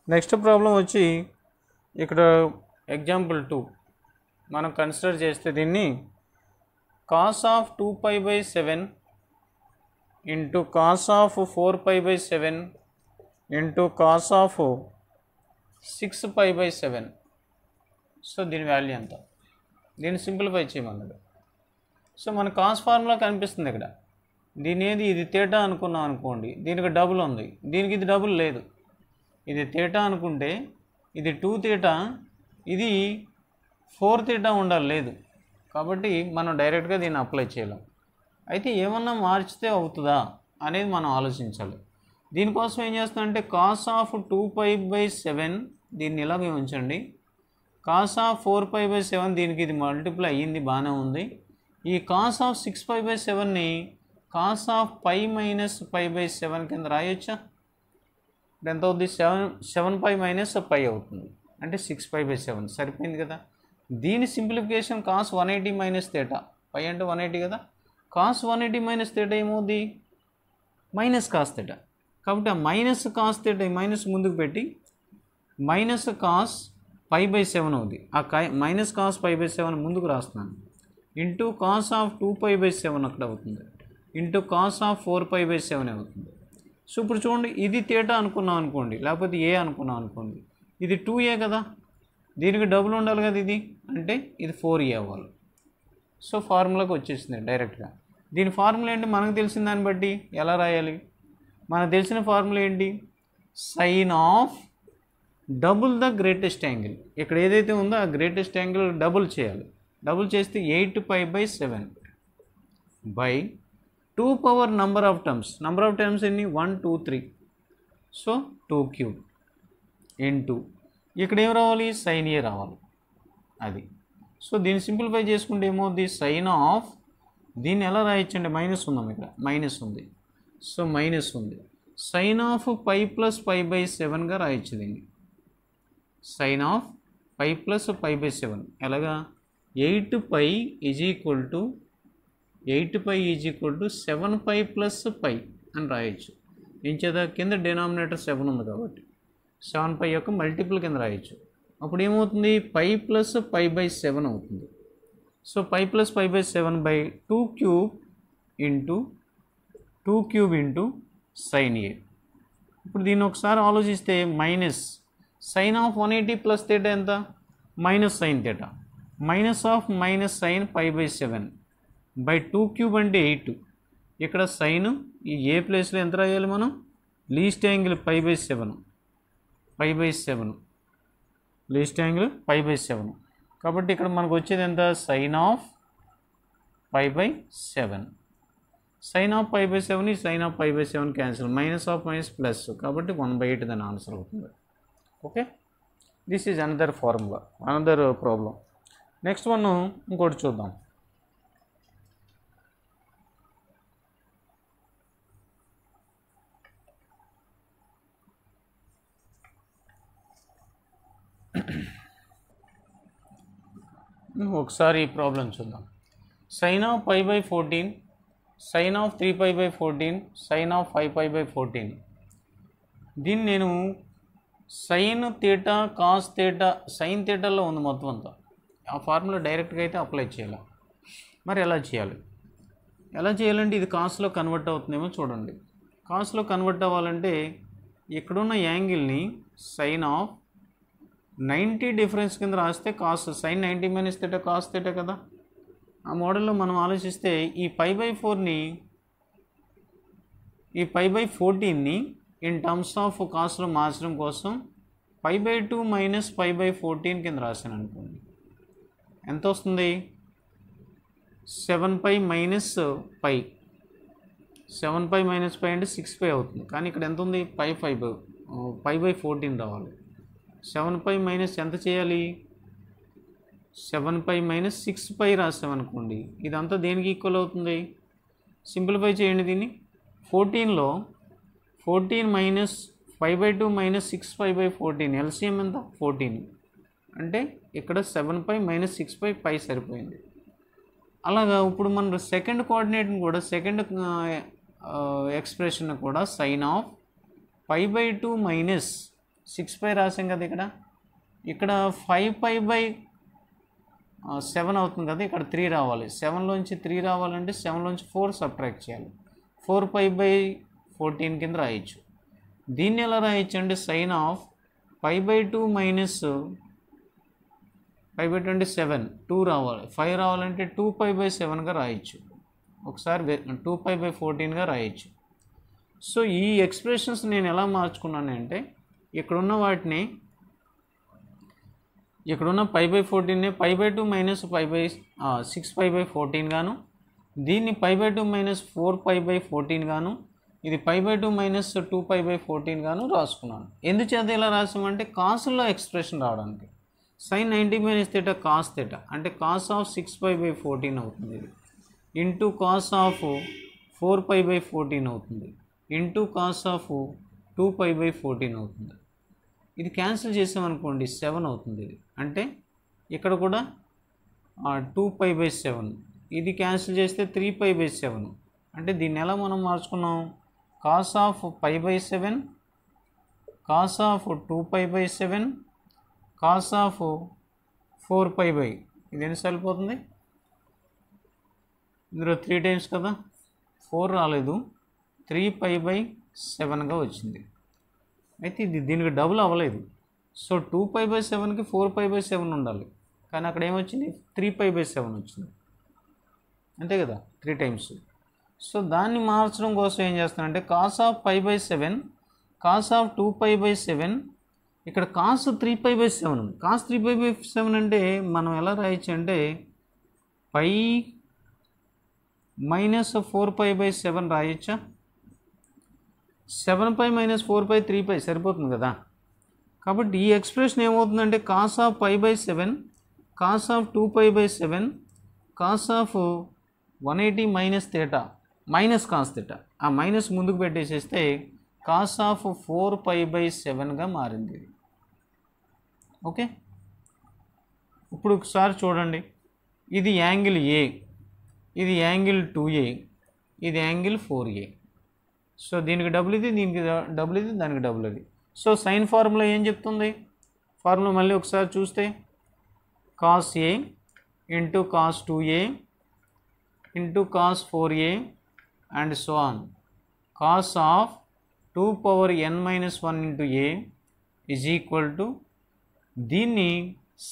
నెక్స్ట్ ప్రాబ్లం వచ్చి ఇక్కడ ఎగ్జాంపుల్ 2 మనం కన్సిడర్ చేస్తే దీన్ని cos ఆఫ్ 2π/7 ఇంటూ cos of 4π/7 into cos of 6π/7. So దీని వాల్యూ ఎంత, దీన్ని సింప్లిఫై చేయమన్నాడు. సో మన కాస్ ఫార్ములా కనిపిస్తుంది ఇక్కడ. దీని ఏది ఇది థీటా అనుకున్నాం అనుకోండి, దీనికి డబుల్ ఉంది, దీనికి ఇది డబుల్ లేదు. ఇది థీటా అనుకుంటే ఇది 2 థీటా, ఇది 4 థీటా ఉండాలి, లేదు. కాబట్టి మనం డైరెక్ట్గా దీన్ని అప్లై చేయలేం. అయితే ఏమన్నా మార్చితే అవుతుందా అనేది మనం ఆలోచించాలి. దీనికోసం ఏం చేస్తామంటే కాస్ ఆఫ్ 2π/7 దీన్ని ఇలాగే ఉంచండి. కాస్ ఆఫ్ 4π/7 దీనికి ఇది మల్టిప్లై అయ్యింది, బాగానే ఉంది. ఈ కాస్ ఆఫ్ 6π/7ని కాస్ ఆఫ్ π-π/7 కింద రాయొచ్చా. ఎంత అవుతుంది 7π - π అవుతుంది, అంటే 6π/7 సరిపోయింది కదా. దీని సింప్లిఫికేషన్ కాస్ 180 మైనస్ థీటా, పై అంటే 180 కదా. కాస్ 180 మైనస్ థీటా ఏమవుతుంది మైనస్ కాస్ థీటా. కాబట్టి ఆ మైనస్ కాస్ థీటా మైనస్ ముందుకు పెట్టి మైనస్ కాస్ π/7 అవుతుంది. ఆ మైనస్ కాస్ π/7 ముందుకు రాస్తున్నాను. ఇంటూ కాస్ ఆఫ్ 2π/7 అక్కడ అవుతుంది, ఇంటూ కాస్ ఆఫ్ 4π/7 అవుతుంది. సో ఇప్పుడు చూడండి, ఇది థీటా అనుకున్నాం అనుకోండి, లేకపోతే ఏ అనుకున్నాం అనుకోండి, ఇది 2a కదా, దీనికి డబుల్ ఉండాలి కదా ఇది, అంటే ఇది 4a అవ్వాలి. సో ఫార్ములాకి వచ్చేసింది డైరెక్ట్గా. దీని ఫార్ములా ఏంటి మనకు తెలిసిన దాన్ని బట్టి ఎలా రాయాలి. మనకు తెలిసిన ఫార్ములా ఏంటి sine of double the greatest angle. ఇక్కడ ఏదైతే ఉందో ఆ గ్రేటెస్ట్ యాంగిల్ డబుల్ చేయాలి. డబుల్ చేస్తే 8π/7 by 2 power number of terms ఎన్ని 1 2 3. సో 2³ ఇంటూ ఇక్కడ ఏం రావాలి సైన్ ఏ రావాలి అది. సో దీన్ని సింప్లిఫై చేసుకుంటే ఏమవుతుంది సైన్ ఆఫ్, దీన్ని ఎలా రాయొచ్చండి మైనస్ ఉందాం, ఇక్కడ మైనస్ ఉంది. సో మైనస్ ఉంది sine of pi plus pi by 7గా రాయొచ్చు దీన్ని. Sine of pi plus pi by 7 ఎలాగా 8 pi is equal to 7 pi plus pi అని రాయొచ్చు. ఏం చేద్దా కింద డినామినేటర్ 7 ఉంది కాబట్టి 7 పై యొక్క మల్టిపుల్ కింద రాయొచ్చు. అప్పుడు ఏమవుతుంది పై ప్లస్ పై బై 7 అవుతుంది. So pi plus pi by 7 by 2 cube into sine a. ఇప్పుడు దీన్ని ఒకసారి ఆలోచిస్తే minus sine of 180 plus theta ఎంత minus sine theta minus of minus sine pi by 7 by 2 cube అంటే 8. ఇక్కడ సైన్ ఈ ఏ ప్లేస్లో ఎంత రాయాలి మనం least angle pi by 7 least angle pi by 7. కాబట్టి ఇక్కడ మనకు వచ్చేది ఎంత sine of pi by 7. Sine of pi by 7 ఈ sine of pi by 7 cancel minus of minus plus కాబట్టి 1/8 దాని ఆన్సర్ అవుతుంది. Okay this is another formula another problem. Next one ఇంకోటి చూద్దాం. ఒకసారి ఈ ప్రాబ్లం చూద్దాం. Sine of pi by 14 sine of 3 pi by 14 sine of 5 pi by 14. దీన్ని నేను sine theta cos theta sine థీటాలో ఉంది మొత్తం అంతా. ఆ ఫార్ములా డైరెక్ట్గా అయితే అప్లై చేయాలి. మరి ఎలా చేయాలంటే ఇది కాస్లో కన్వర్ట్ అవుతుందేమో చూడండి. కాస్లో కన్వర్ట్ అవ్వాలంటే ఇక్కడున్న యాంగిల్ని సైన్ ఆఫ్ 90 డిఫరెన్స్ కింద రాస్తే cos sine 90 minus theta cos theta కదా. ఆ మోడల్లో మనం ఆలోచిస్తే ఈ పై బై 14ని ఇన్ టర్మ్స్ ఆఫ్ కాస్ట్లో మార్చడం కోసం pi by 2 minus pi by 14 కింద రాశాను అనుకోండి. ఎంత వస్తుంది 7 pi minus pi 7 pi minus pi అంటే 6 పై అవుతుంది. కానీ ఇక్కడ ఎంత ఉంది పై బై 14 రావాలి. 7 పై మైనస్ ఎంత చేయాలి 7 పై మైనస్ 6 పై రాసామనుకోండి. ఇదంతా దేనికి ఈక్వల్ అవుతుంది సింప్లిఫై చేయండి దీన్ని. 14లో 14 minus 5/2 minus 6 pi by 14 LCM ఎంత 14 అంటే ఇక్కడ 7 పై మైనస్ 6 పై సరిపోయింది. అలాగా ఇప్పుడు మనం సెకండ్ కోఆర్డినేట్ని కూడా సెకండ్ ఎక్స్ప్రెషన్ కూడా సైన్ ఆఫ్ 5/2 మైనస్ 6 పై రాసాం కదా. ఇక్కడ 5 పై బై 7 అవుతుంది కదా. ఇక్కడ 3 రావాలి. 7లోంచి 3 రావాలంటే 7లోంచి 4 సబ్ట్రాక్ట్ చేయాలి. 4 పై బై 14 కింద రాయొచ్చు. దీన్ని ఎలా రాయొచ్చు అంటే సైన్ ఆఫ్ 5/2 మైనస్ 5/2 అంటే 7 2 రావాలి. 5 రావాలంటే 2 పై బై 7గా రాయొచ్చు. ఒకసారి 2 పై బై 14గా రాయొచ్చు. సో ఈ ఎక్స్ప్రెషన్స్ నేను ఎలా మార్చుకున్నాను అంటే ఇక్కడున్న వాటిని ఇక్కడున్న పై బై 14ని 5/2 మైనస్ 6 పై బై 14 గాను దీన్ని 5/2 మైనస్ 4 పై బై 14 గాను ఇది 5/2 మైనస్ 2 పై బై 14 గాను రాసుకున్నాను. ఎందుచేత ఇలా రాసామంటే కాస్లో ఎక్స్ప్రెషన్ రావడానికి. Sine 90 minus theta cos theta అంటే కాస్ ఆఫ్ 6 పై బై 14 అవుతుంది. ఇది into cos of 4 pi by 14 అవుతుంది. Into cos of 2 pi by 14 అవుతుంది. ఇది క్యాన్సిల్ చేసామనుకోండి 7 అవుతుంది. ఇది అంటే ఇక్కడ కూడా 2 పై బై 7 ఇది క్యాన్సిల్ చేస్తే 3 పై బై 7 అంటే దీన్ని ఎలా మనం మార్చుకున్నాం cos of pi by 7 cos of 2 pi by 7 cos of 4 pi by ఇది ఎన్నిసార్లు పోతుంది ఇందులో 3 టైమ్స్ కదా 4 రాలేదు 3 పై బై 7గా వచ్చింది. అయితే ఇది దీనికి డబుల్ అవ్వలేదు. సో 2 పై బై 7కి 4 పై బై 7 ఉండాలి. కానీ అక్కడ ఏమొచ్చింది 3 పై బై 7 వచ్చింది అంతే కదా 3 టైమ్స్. సో దాన్ని మార్చడం కోసం ఏం చేస్తానంటే cos of pi by 7 cos of 2 pi by 7 ఇక్కడ కాస్ 3 పై బై 7 ఉంది. కాస్ 3 పై బై 7 అంటే మనం ఎలా రాయొచ్చు అంటే పై మైనస్ 4 పై బై 7 రాయొచ్చా 7 పై మైనస్ 4 పై 3 పై సరిపోతుంది కదా. కాబట్టి ఈ ఎక్స్ప్రెషన్ ఏమవుతుందంటే cos of pi by 7 cos of 2 pi by 7 cos of 180 minus theta minus cos theta ఆ మైనస్ ముందుకు పెట్టేసేస్తే కాస్ ఆఫ్ 4π/7గా మారింది. ఓకే, ఇప్పుడు ఒకసారి చూడండి, ఇది యాంగిల్ ఏ, ఇది యాంగిల్ 2A, ఇది యాంగిల్ 4A. సో దీనికి డబుల్ ఇది, దీనికి డబుల్ ఇది, దానికి డబుల్ ఇది. సో సైన్ ఫార్ములా ఏం చెప్తుంది? ఫార్ములా మళ్ళీ ఒకసారి చూస్తే cos A into cos 2A into cos 4A and so on. cos of 2n-1 into A is equal to, దీన్ని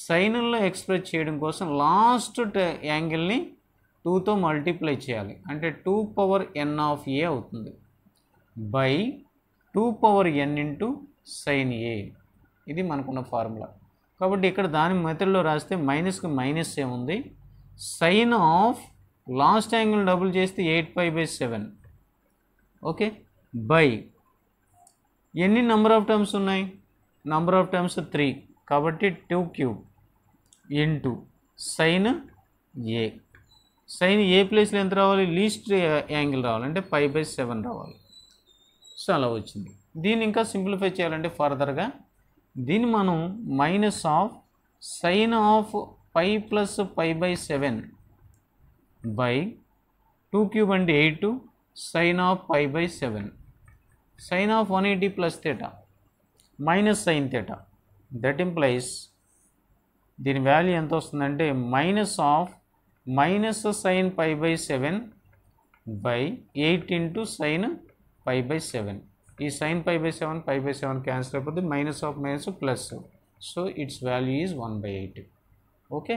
సైన్లో ఎక్స్ప్రెస్ చేయడం కోసం లాస్ట్ యాంగిల్ని 2తో మల్టిప్లై చేయాలి, అంటే 2n అవుతుంది బై 2n ఇంటూ సైన్ ఏ. ఇది మనకున్న ఫార్ములా. కాబట్టి ఇక్కడ దాని మెథడ్లో రాస్తే మైనస్కి మైనస్ ఏముంది, sine of last angle double చేస్తే 8π/7. ఓకే, బై ఎన్ని నెంబర్ ఆఫ్ టర్మ్స్ ఉన్నాయి? నెంబర్ ఆఫ్ టర్మ్స్ 3, కాబట్టి 2³ into sine A. Sine A ప్లేస్లో ఎంత రావాలి? లీస్ట్ యాంగిల్ రావాలి, అంటే π/7 రావాలి. సో అలా వచ్చింది. దీన్ని ఇంకా సింప్లిఫై చేయాలంటే ఫర్దర్గా దీన్ని మనం minus of sine of π plus π/7 by 2³ అంటే 8 sine of π/7 sine of 180 plus theta minus sine theta. That implies దీని వాల్యూ ఎంత వస్తుందంటే minus of minus sine π/7 by 8 into sine π/7. ఈ సైన్ π/7 క్యాన్సిల్ అయిపోతుంది, minus of minus plus. So its value is 1/8. Okay.